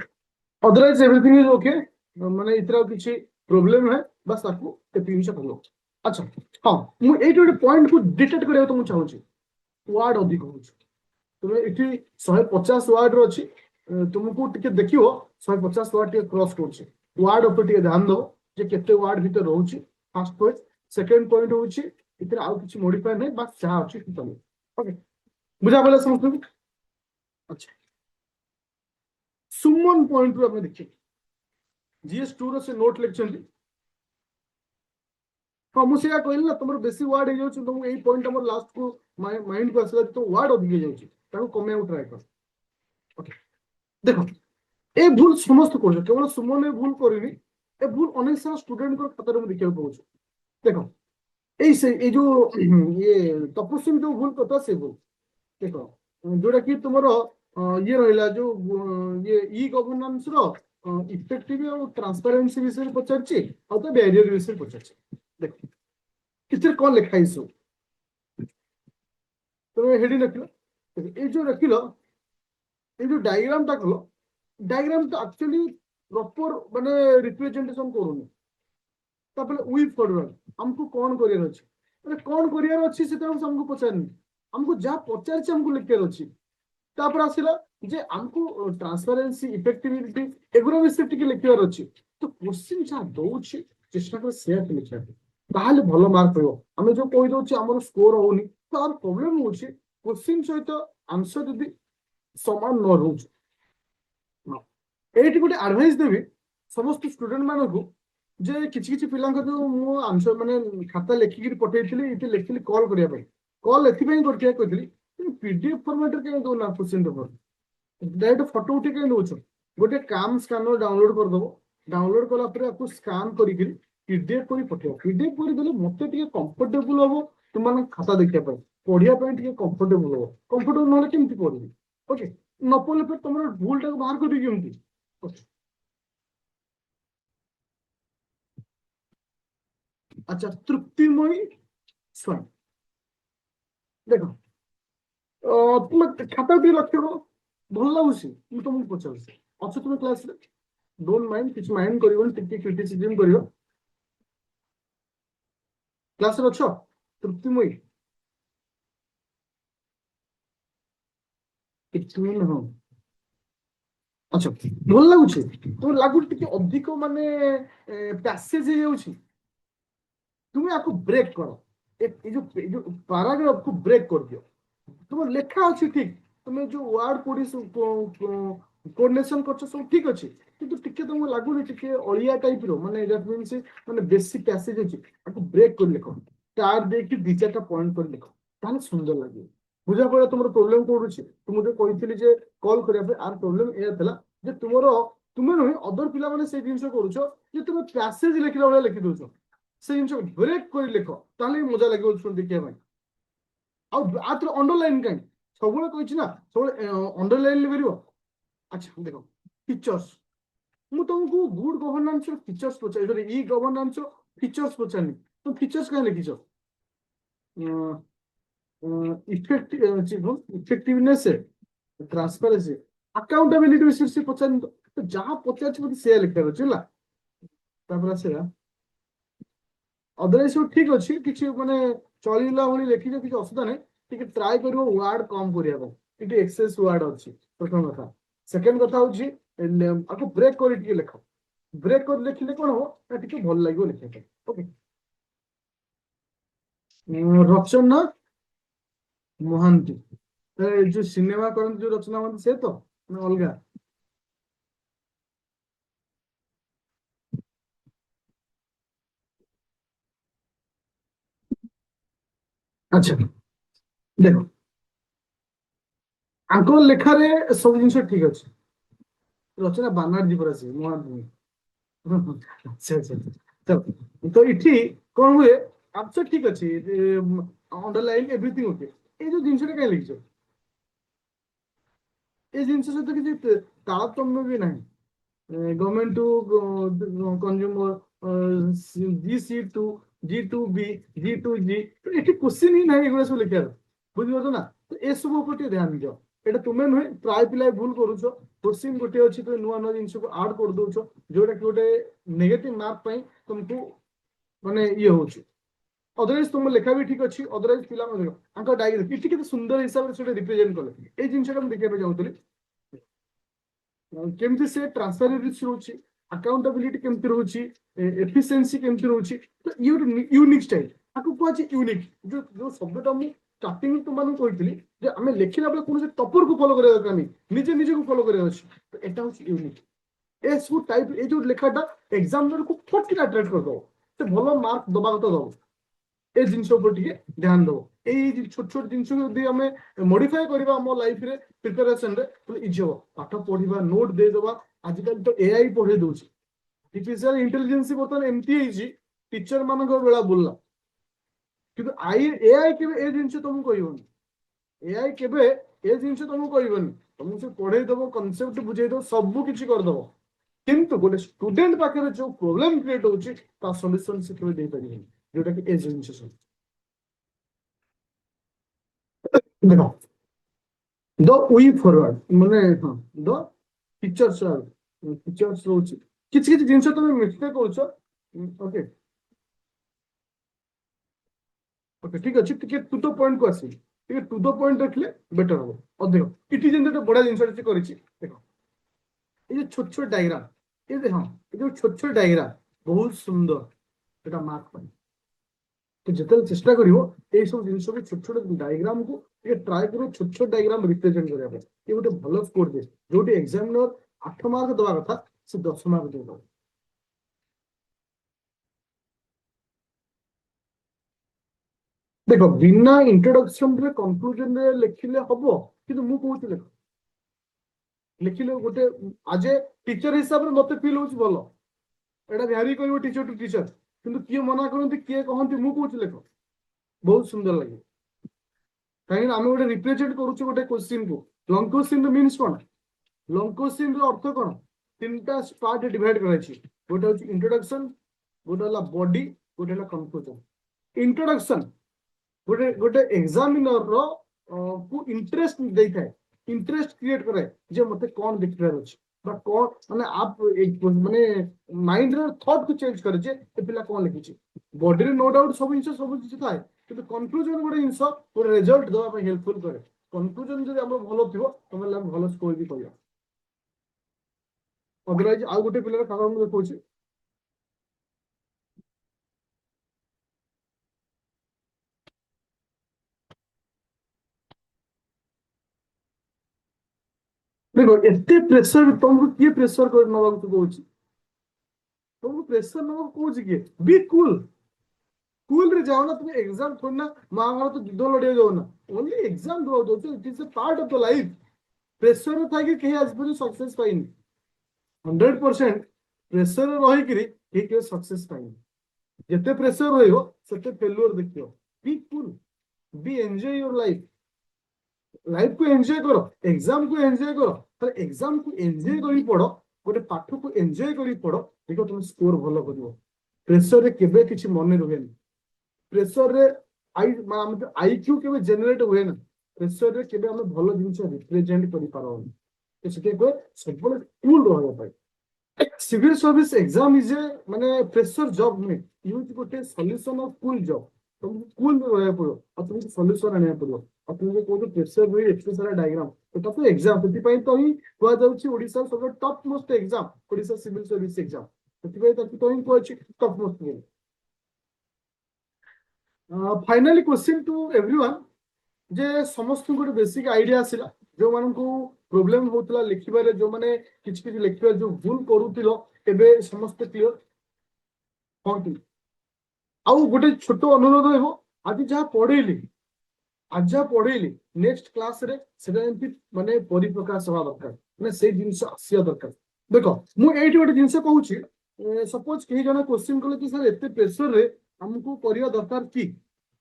अदरवाइज एवरीथिंग इज ओके, माने इतरा किछि प्रॉब्लम है बस आपको एपी से फॉलो। अच्छा हां मु एट गोटे पॉइंट को डिटेक्ट करिया तो मु चाहूची वर्ड अधिक होछ, तुम इठी 150 वर्ड रो अछि, तुमको टिके देखियो 150 वर्ड टिके क्रॉस करछि, वर्ड ऊपर टिके ध्यान दो जे केते वर्ड भीतर रहउछि। फर्स्ट पॉइंट, सेकंड पॉइंट होछि इतरे आउ किछि मॉडिफाई नै बस जा अछि चलो। ओके बुझा बोले समझ। अच्छा सुमन पॉइंट रो हम देखि जीएस2 रो से नोट लेखछन्ती। हाँ मुझे कहली ना तुम बेसी वार्ड हो जाऊँ, तुम यही पॉइंट हमर लास्ट को माइंड को आसला तो वार्ड अधिक हो जाऊँ ताको कमे ट्राई कर। ओके देखो ए भूल समस्त कर, केवल सुमन ए भूल करनी, ए भूल अनेक सारा स्टूडेंट को खाता में देखा पाऊँ। देखो ए जो ये तपस्वी जो भूल करता से भूल देखो जोटा कि तुम ये रहा जो ये ई गवर्नेंस रो इफेक्टिव और ट्रांसपेरेंसी विषय पचार और तो बैरियर विषय पचार। देखो किसी कौन लिखा है सब तुम हेडी रखिल, ये जो रखिल ये जो डायग्राम टा कल डायग्राम तो एक्चुअली प्रॉपर माने रिप्रेजेंटेशन करूनी, तापर वी फॉरवर्ड हमको कौन करियर अछि, अरे कौन करियर अछि से तो हमको पचारनी, हमको जा पचार हमको लिखियर अछि। तापर आसिला जे हमको ट्रांसपेरेंसी इफेक्टिविटी एगुरा विषय टिके लिखियर अछि, तो क्वेश्चन जा दोछि चेष्टा कर सेफ लिखिया ताहले भलो मार्क पाइबो। हमें जो कहि दोछि हमर स्कोर होनी तो आर प्रॉब्लम होछि क्वेश्चन सहित आंसर यदि समान न रहउछ। एठी गोटे एडवाइस देबी समस्त स्टूडेंट मानन को जे किछि किछि पिलांक जो मु आंसर माने खाता लेखिक पठेइथिली इते लेखिली कॉल करिया पई, कॉल एथि पई करथिया कहितली पीडीएफ फॉर्मेट रे के दो ना क्वेश्चन पेपर डायरेक्ट फोटो उठी के नउछ, गोटे काम स्कैनर डाउनलोड कर दबो, डाउनलोड कला पर आपको स्कैन करी पीडीएफ करी पठेयो, पीडीएफ करी देले मते टिके कंफर्टेबल होबो तुम खाता देखिया पई। पढ़िया कंफर्टेबल हो कंफर्टेबल ना केमती पढ़ी ओके न पढ़ले फिर तुम भूल टाक बाहर कर केमती अच्छा तृप्तिमयी स्वयं देख तुम खाता टे लक्ष्य कर भल लगुच तुमको पचार अच्छा तुम क्लास डोंट माइंड किसी माइंड कर क्रिटिसिजम कर क्लास अच्छ तृप्तिमयी किसी नुह अच्छा भल लगुच तुम लगुच अधिक माने पैसेज हो जाऊँ तुम्हें आपको ब्रेक करो जो पैराग्राफ को ब्रेक कर दियो तुम लेखा अच्छी ठीक तुम्हें जो वर्ड कोडी कोऑर्डिनेशन करछ सब ठीक अच्छे किंतु टिके तुमको लागुनी टिके अलिया टाइप रो माने दैट मींस माने बेसी पैसेज अछि आपको ब्रेक कर लिखो स्टार दे कि दि चारटा पॉइंट कर लिखो ताले सुंदर लागे बुझा पड़ा तुमर प्रॉब्लम कोड अछि तुम जो कहितली जे कॉल करिया पे आर प्रॉब्लम ए थला जे तुमरो तुमे नहे अदर पिला माने से जिंस करूछो जे तुम पैसेज लिखला वाला लिखि दोछो से जिंस ब्रेक कर लिखो ताले मजा लागे सुन देखिया भाई आउट अंडरलाइन कहीं सब कही ना सब अंडरलाइन कर अच्छा देख फीचर्स मु तुमको गुड गवर्नेंस फीचर्स पचार ई गवर्नेंस फीचर्स पचारनी तुम फीचर्स कहीं लिखिछ इफेक्टिवनेस ट्रांसपेरेंसी अकाउंटेबिलिटी विषय से पचार तो जहाँ पचार मत से लिखा अच्छे है अदरवाइज सब ठीक अच्छे किसी माने चलला भाई लिखिज किसी असुविधा नहीं टिके ट्राई कर वर्ड कम करने एक्सेस वर्ड अच्छी प्रथम कथा सेकेंड कथा हूँ आपको ब्रेक कर लिख ब्रेक कर लिखिले कौन हो टे भल लगे लिखा ओके रचना महांती जो सिनेमा करते जो रचना महांती से तो ना अलग अच्छा देखो आंक लेखारे सब जिन ठीक अच्छे रचना बानार्जी पर आसे महांती अच्छा अच्छा चल तो इठी कौन हुए अच्छा ठीक अच्छे अंडरलाइन एवरीथिंग ओके ये जो जिनसा कहीं लिखिछ ये जिन सहित किसी तारतम्य भी ना government to consumer G to B G तो ये क्वेश्चन ही ना एगुड़ा सब लिखार बुझिपार ना तो ये सब ऊपर ध्यान दियो এটা তুমি নুহে প্রায় পিলাই ভুল করুছ কোশ্চিন গোটে ଅଛି তুমি ନୂଆ ନୂଆ ଜିନିଷକୁ ଆଡ୍ କରିଦଉଛ ଯୋଉଟା କି ଗୋଟେ ନେଗେଟିଭ ମାର୍କ ପାଇଁ ତୁମକୁ ମାନେ ଇଏ ହଉଛି ଅଦରୱାଇଜ ତୁମ ଲେଖା ବି ଠିକ ଅଛି ଅଦରୱାଇଜ ପିଲା ତାଙ୍କ ଡାଇଗ୍ରାମ ଏଠି କେତେ ସୁନ୍ଦର ହିସାବରେ ସେଟା ରିପ୍ରେଜେଣ୍ଟ କଲେ ଏଇ ଜିନିଷଟା ମୁଁ ଦେଖିବା ପାଇଁ ଚାହୁଁଥିଲି केमती से ट्रांसपेरेंसी रोची अकाउंटेबिलिटी केमती रोची एफिशिएंसी केमती रोची तो ये गोटे यूनिक स्टाइल आपको कहछि यूनिक जो जो शब्दटा मु स्टार्टिंग तुम मानू कहितली जे हमें लेखिला बेले कोन से टॉपर को फॉलो करे दरकार नहीं निजे निजे को फॉलो करे अछि तो एटा होछि यूनिक ए सब टाइप ए जो लेखाटा एग्जामिनर को फट के अट्रैक्ट कर दो से भलो मार्क दबा कत दो ए जिनस ऊपर टिके ध्यान दो এই ছোট ছোট জিনিস যদি আমি মডিফাই করিবা ଆମ লাইফ রে প্রিপারেশন রে তাহলে ইজি হবো পাଠ পড়িবা নোট দেই দেবা আজকাল তো এআই পড়ে দଉଛି আর্টিফিশিয়াল ইন্টেলিজেন্স বর্তমান এমতি ହେଇଛି टीचर ମାନଙ୍କ ବେଳା ବୁଲଲା କିନ୍ତୁ एआई केबे ए जिनिस तुमको कहबनी एआई केबे ए जिनिस तुमको कहबनी तुमको से पढ़ेई दबो कांसेप्ट बुझेई दबो सब किछि कर दबो किंतु गोटे स्टूडेंट पाखे जो प्रॉब्लम क्रिएट होଉଛି ता सॉल्यूशन से केबे देई परिबनी जोटा कि ए जिनिस सब देखो द वे फॉरवर्ड माने हाँ द फीचर्स आर फीचर्स रोच किछि किछि जिंस तुम मिस्टेक करछो ओके ओके ठीक अछि टिके टू द पॉइंट को आसी टिके टू द पॉइंट रखले बेटर हो अधिक इटी जिंस तो बड़ा जिंस अछि करिछि देखो ये जो छोट छोट डायग्राम ये देखो ये जो छोट छोट डायग्राम बहुत सुंदर एटा मार्क पाई तो जितने चेष्टा करिवो ए सब जिंस को छोट छोट डायग्राम को ये ट्राई करो छोट छोट डायग्राम रिप्रेजेंट करिया पे ये गोटे भलो स्कोर दे जोटी एग्जामिनर 8 मार्क दवा कथा से 10 मार्क देबो देखो बिना इंट्रोडक्शन रे कंक्लूजन रे लिखिले हबो किंतु मु कहूची लिखिले गोटे आज टीचर हिसाब रे मते फील होची भलो एटा भ्यारी करिवो टीचर टू टीचर किंतु किए मना करंती किए कहंती मु कहूची लेखो बहुत सुंदर लगे कहीं आम गोटे रिप्रेजेंट करूँ गोटे क्वेश्चन को लॉन्ग क्वेश्चन मीन्स कौन लॉन्ग क्वेश्चन अर्थ कौन तीन पार्ट डिवाइड कराई गोटे हूँ इंट्रोडक्शन गोटे है बॉडी गोटे है कंक्लूजन इंट्रोडक्शन गोटे गोटे एग्जामिनर रो को इंटरेस्ट दे थाए इंटरेस्ट क्रिएट करे जे मते कौन देखिबार अछि बा कौन माने आप एक माने माइंड रे थॉट को चेंज करे जे ए पिला कौन लिखिछि बॉडी रे नो डाउट सब जिस थाए किंतु कंक्लूजन गोटे जिंस गोटे रिजल्ट दवा पे हेल्पफुल करे कंक्लूजन जदि हमर भलो थिबो तमे हम भलो स्कोर भी करिया अदरवाइज आ गोटे पिला कारण मु देखौछि देखो एते प्रेशर तुमको किए प्रेशर कर नवा को कहूछि तुमको प्रेशर नवा को कहूछि किए बी कूल कूल रे जाओ ना तुम एग्जाम थोड़ी ना मांगो तो युद्ध लड़िया जाओ ना ओनली एग्जाम दो it is a part of the life pressure था कि कहीं आज पर सक्सेस पाइनी 100% प्रेशर रही कि सक्सेस पाइनी जिते प्रेशर रहिबो सेते फेल्युअर देखियो be cool B enjoy your life life को एंजॉय करो एग्जाम को एंजॉय करो तो एग्जाम को एंजॉय करी पढ़ो गोटे पाठ को एंजॉय करी पढ़ो देखो तुम स्कोर भलो करिवो प्रेशर रे केबे किछि मन रुहेनी प्रेशर रे आईक्यू केबे जनरेट हुए ना प्रेशर रे केबे हम भलो जिंस रिप्रेजेंट करि पारोनी तो सेते को सबले कूल रहबो पाई civil service exam is a माने प्रेशर जॉब में यूज गोटे सॉल्यूशन ऑफ कूल जॉब तुमको कूल रहबो पड़ो और तुमको सॉल्यूशन आने पड़ो और तुमको कोइ प्रेशर रे एते सारा डायग्राम तो तो एग्जाम सेति पई तो ही हुआ जाउची ओडिसा सब top most exam Odisha civil service exam सेति पई तो ही कोइ top most finally question to everyone जे समस्त गोटे बेसिक आइडिया आसिला जो मान को प्रोब्लेम होतला लिखिबारे जो माने किछ किछ लिखिबा जो भूल करूतिलो एबे समस्त क्लियर होंती आउ गोटे छोटो अनुरोध हेबो आज जहाँ पढ़ेली आज जहाँ पढ़ेली नेक्स्ट क्लास रे सेटा एमपि माने परिप्रकाश हवा दरकार माने से जिंस आसिया दरकार देखो मु एठी गोटे जिंस कहूची सपोज केही जने क्वेश्चन कले कि सर एते प्रेशर रे हमको करिया दरकार की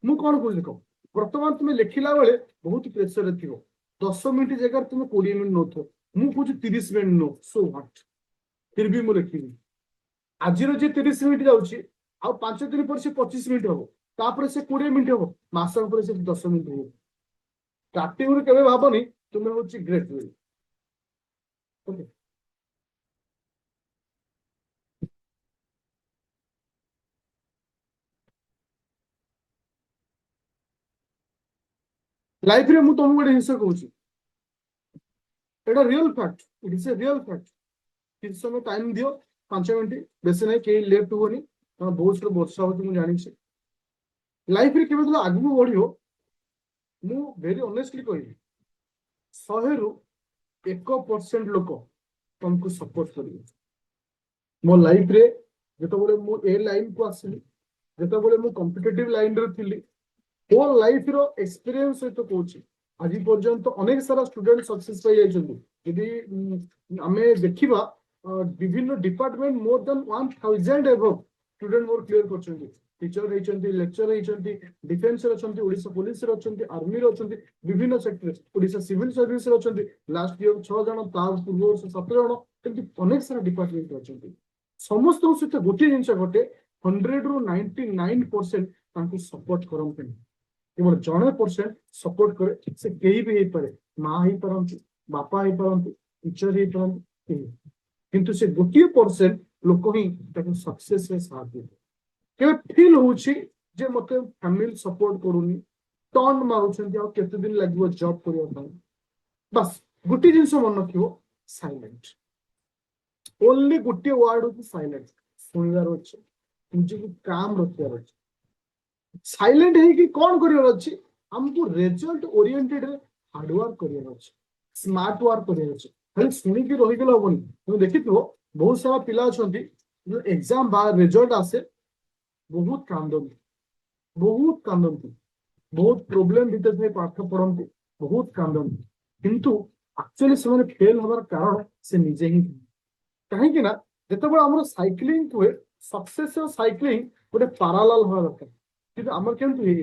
मु कोन कहू देखो वर्तमान तुम लिखिला बेले बहुत प्रेशर रे थिबो 10 मिनिट जगह तुम 20 मिनिट नोथो मु कुछ 30 मिनिट नो सो व्हाट फिर भी मु लिखिबी आज रो जे 30 मिनिट जाउची आ 5 दिन पर से 25 मिनिट हो तापर से 20 मिनिट हो मास पर से 10 मिनिट हो स्टार्टिंग रे केबे भाबनी तुम होची ग्रेट वे ओके लाइफ रे मु तुमको गोटे हिस्सा कहूची एटा real fact it is a real fact किसी समय टाइम दियो 5 मिनिट बेसी नहीं कहीं लेफ्ट होनी बहुत वर्षा होती मुझे जानी लाइफ रे केबे आगु बढ़ियो मु वेरी ऑनेस्टली कहबी 100 रु 1% लोक तुमको सपोर्ट करिवे मो लाइफ रे जेतबेले मु ए लाइन को आसिली जेतबेले मु कॉम्पिटिटिव लाइन रे थिली होल लाइफ रो एक्सपीरियंस सहित कहूची आज पर्यंत अनेक सारा स्टूडेंट सक्सेस पाई जाइछन्ती यदि आमे देखिबा विभिन्न department more than 1000 above student more clear करछन्ती टीचर रहिछन्ती लेक्चर रहिछन्ती डिफेंस रे अछन्ती ओडिसा पुलिस रे अछन्ती आर्मी रे अछन्ती विभिन्न सेक्टर ओडिसा सिविल सर्विस रे अछन्ती लास्ट ईयर 6 जण तार पूर्व वर्ष 17 जण एमती अनेक सारा डिपार्टमेंट रे अछन्ती समस्त सहित गोटे जिंस घटे 100 रु 99% तांको सपोर्ट करंते केवल जड़े परसेंट सपोर्ट करे से कहीं भी पारे माँ ही पारंती बापा ही पारंती टीचर ही पारंती किंतु से गोटे परसेंट लोक ही सक्सेस रे साथ दे के फील होउची जे मते फैमिली सपोर्ट करूनी टर्न मारुछन्ती आ केते दिन लागबो जॉब करिया ପାଇଁ बस गोटे जिंस मन रखियो साइलेंट ओनली गोटे वर्ड होची साइलेंट सुनिबार अछि तुझे काम रखियार अछि साइलेंट है कि कौन करियर अछि हमको रिजल्ट ओरिएंटेड रे हार्ड वर्क करियर अछि स्मार्ट वर्क करियर अछि खाली सुनी के रहि गेलो होबनी तुम देखिथिबो बहुत सारा पिला अछंती जो एग्जाम बा रिजल्ट आसे बहुत कांदंती बहुत प्रॉब्लम भीतर से पाठ पढ़ंती बहुत कांदंती किंतु एक्चुअली से फेल होबार कारण से निजे ही कहीं कि ना जेतेबेले हमर साइक्लिंग हुए सक्सेस साइक्लिंग गोटे पैरेलल होबा दरकार किंतु हमर केंतु हे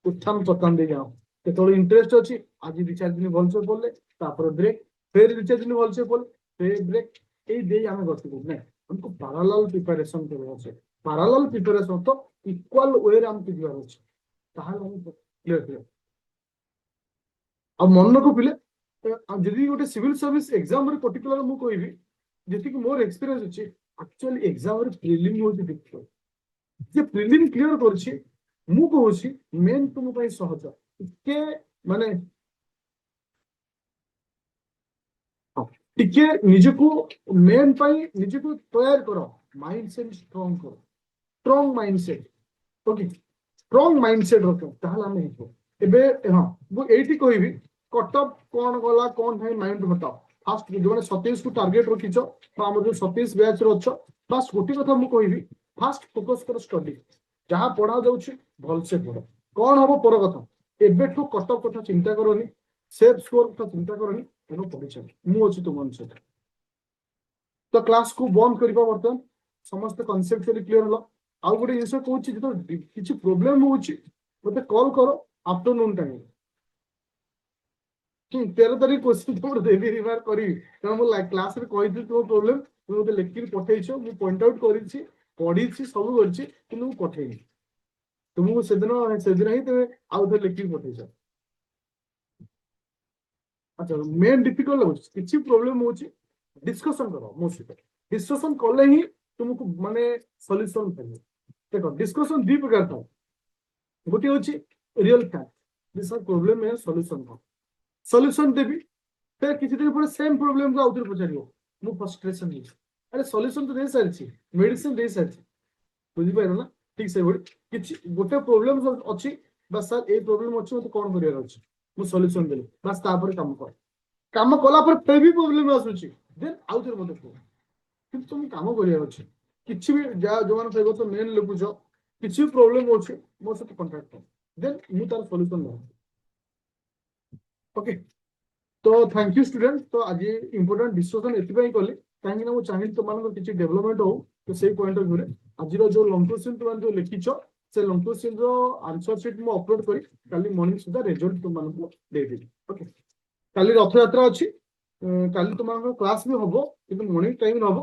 उत्थान पतन दे जाओ केतବେଳେ इंटरेस्ट अछि आज 2-4 दिन भलसे पड़ले तापर ब्रेक फिर 2-4 दिन भलसे पड़ले फिर ब्रेक ए दे आमे गति को नै हमको पैरेलल प्रिपरेशन करबो छै पैरेलल प्रिपरेशन तो इक्वल वे रे हम दिबार अछि ताहाल हम क्लियर क्लियर अब मन को पिले जदि गोटे सिविल सर्विस एग्जाम रे पर्टिकुलर मु कहबी जति कि मोर एक्सपीरियंस अछि एक्चुअली एग्जाम रे प्रीलिम होती देखियो जे प्रीलिम क्लियर करछि मु कहूछि मेन तुम पई सहज के माने टिके निजको मेन पई निजको तैयार करो माइंडसेट स्ट्रांग करो strong mindset okay strong mindset रखो ताहला हम हेबो एबे हां मु एठी कहबी कटअप कोन गला कोन है माइंड हटाओ फास्ट जो 27 को टारगेट रखिछो हमर जो 27 बैच रो छ बस गोटी कथा मु कहबी फास्ट फोकस करो स्टडी जहाँ पढ़ा जाउछि भल से पढ़ो कोन हबो पर कथा एबेठु कटअप कथा चिंता करनी सेफ स्कोर कथा चिंता करनी एनो पढिछ मु अछि तुमन से तो क्लास को बंद करबा बर्तन समस्त कांसेप्ट क्लियर हलो आउ गोटे जिनिस कहूँ जो किसी प्रोब्लेम होते कॉल करो आफ्टरनून टाइम 13 तारीख क्वेश्चन तुम देवी रिमार्क करी क्लास रे कहि तुम प्रोब्लेम तुम मते लेखि पठेइछो मु पॉइंट आउट करिछि पढिछि सब करछि किनु मु पठेइनि तुमको सेदिन ही तबे आउ थे लेखि पठेइछो अच्छा मेन डिफिकल्ट लगुछि किछि प्रोब्लेम होछि डिस्कशन करो मो सहित डिस्कशन कले ही तुमको माने सॉल्यूशन पाइबो देखो डिस्कशन दी प्रकार था गोटे होछि real fact this are problem है सॉल्यूशन को सॉल्यूशन देबी फिर किसी दिन पर सेम प्रॉब्लम को आउटर पचारियो मु फ्रस्ट्रेशन ही अरे सॉल्यूशन तो दे सारछि मेडिसिन दे सारछि बुझि पाइलो ना ठीक से बड़ी किछि गोटे प्रॉब्लम अछि बस सर ए प्रॉब्लम अछि मते कोन करियर अछि मु सॉल्यूशन देली बस तापर काम कला पर फिर भी प्रॉब्लम आसुछि देन आउटर मते को कि तुम काम करियर अछि किछि भी जा जवान फेगो तो मेन लिखुछ किछि प्रॉब्लम अछि मो से कांटेक्ट कर देन मु तार सॉल्यूशन दे ओके तो थैंक यू स्टूडेंट तो आज इंपोर्टेंट डिस्कशन एथि कली कहीं ना चाहिए तुम मान किसी डेवलपमेंट हो तो सही पॉइंट ऑफ व्यू आज जो लॉन्ग क्वेश्चन तुम जो लिखिछ से लॉन्ग क्वेश्चन रो आंसर शीट मु अपलोड करी काली मॉर्निंग सुधा रिजल्ट तुम मान को दे देबी ओके काली रथ यात्रा अछि काली तुम मान क्लास भी हबो किंतु मॉर्निंग टाइम हबो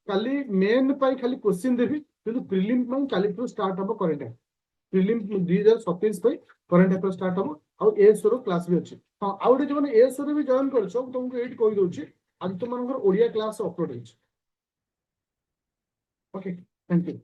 काली मेन पाई खाली क्वेश्चन देबी किंतु प्रीलिम में काली टू स्टार्ट हबो करंट है प्रीलिम 2027 पे करंट अफेयर स्टार्ट हबो आ एएस रो क्लास भी अछि हां आ उडे जो एएस रो भी जॉइन करछो तुमको एट कहि दोछि आज तुम मान Odia class upload hitch okay thank you